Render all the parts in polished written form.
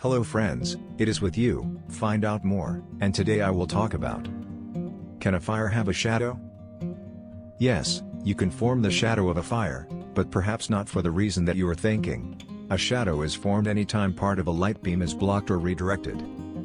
Hello friends, it is with you, find out more, and today I will talk about: can a fire have a shadow? Yes, you can form the shadow of a fire, but perhaps not for the reason that you are thinking. A shadow is formed anytime part of a light beam is blocked or redirected.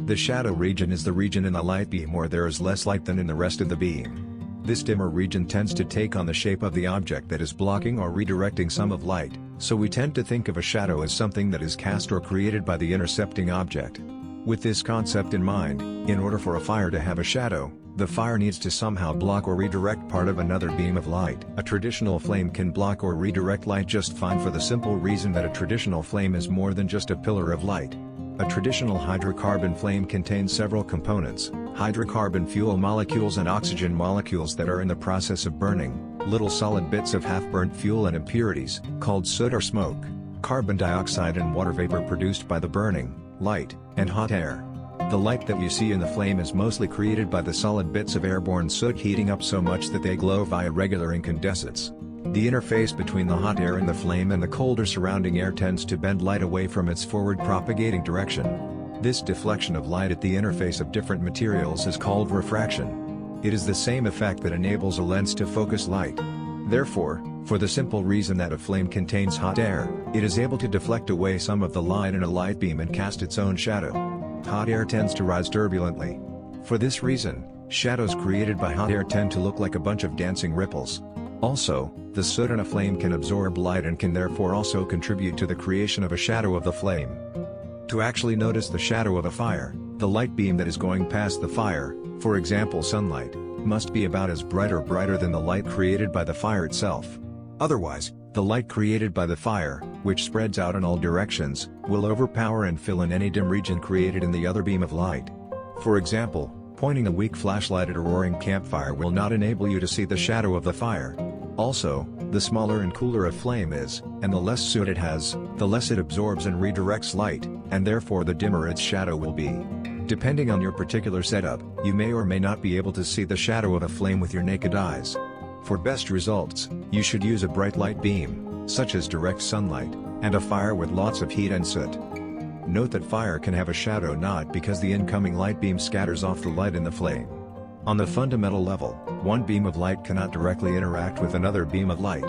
The shadow region is the region in the light beam where there is less light than in the rest of the beam. This dimmer region tends to take on the shape of the object that is blocking or redirecting some of light, so we tend to think of a shadow as something that is cast or created by the intercepting object. With this concept in mind, in order for a fire to have a shadow, the fire needs to somehow block or redirect part of another beam of light. A traditional flame can block or redirect light just fine for the simple reason that a traditional flame is more than just a pillar of light. A traditional hydrocarbon flame contains several components: hydrocarbon fuel molecules and oxygen molecules that are in the process of burning, little solid bits of half-burnt fuel and impurities, called soot or smoke, carbon dioxide and water vapor produced by the burning, light, and hot air. The light that you see in the flame is mostly created by the solid bits of airborne soot heating up so much that they glow via regular incandescence. The interface between the hot air in the flame and the colder surrounding air tends to bend light away from its forward propagating direction. This deflection of light at the interface of different materials is called refraction. It is the same effect that enables a lens to focus light. Therefore, for the simple reason that a flame contains hot air, it is able to deflect away some of the light in a light beam and cast its own shadow. Hot air tends to rise turbulently. For this reason, shadows created by hot air tend to look like a bunch of dancing ripples. Also, the soot in a flame can absorb light and can therefore also contribute to the creation of a shadow of the flame. To actually notice the shadow of a fire, the light beam that is going past the fire, for example sunlight, must be about as bright or brighter than the light created by the fire itself. Otherwise, the light created by the fire, which spreads out in all directions, will overpower and fill in any dim region created in the other beam of light. For example, pointing a weak flashlight at a roaring campfire will not enable you to see the shadow of the fire. Also, the smaller and cooler a flame is, and the less soot it has, the less it absorbs and redirects light, and therefore the dimmer its shadow will be. Depending on your particular setup, you may or may not be able to see the shadow of a flame with your naked eyes. For best results, you should use a bright light beam, such as direct sunlight, and a fire with lots of heat and soot. Note that fire can have a shadow not because the incoming light beam scatters off the light in the flame. On the fundamental level, one beam of light cannot directly interact with another beam of light.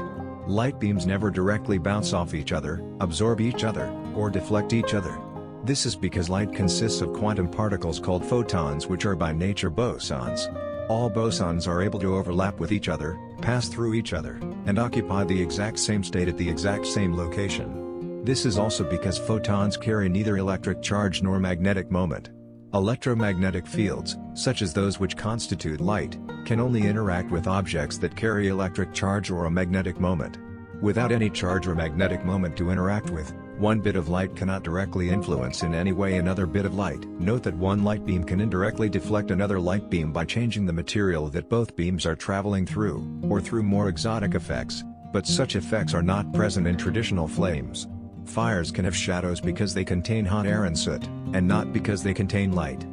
Light beams never directly bounce off each other, absorb each other, or deflect each other. This is because light consists of quantum particles called photons, which are by nature bosons. All bosons are able to overlap with each other, pass through each other, and occupy the exact same state at the exact same location. This is also because photons carry neither electric charge nor magnetic moment. Electromagnetic fields, such as those which constitute light, can only interact with objects that carry electric charge or a magnetic moment. Without any charge or magnetic moment to interact with, one bit of light cannot directly influence in any way another bit of light. Note that one light beam can indirectly deflect another light beam by changing the material that both beams are traveling through, or through more exotic effects, but such effects are not present in traditional flames. Fires can have shadows because they contain hot air and soot, and not because they contain light.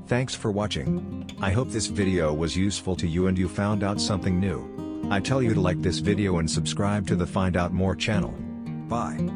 Thanks for watching. I hope this video was useful to you and you found out something new. I tell you to like this video and subscribe to the Find Out More channel. Bye.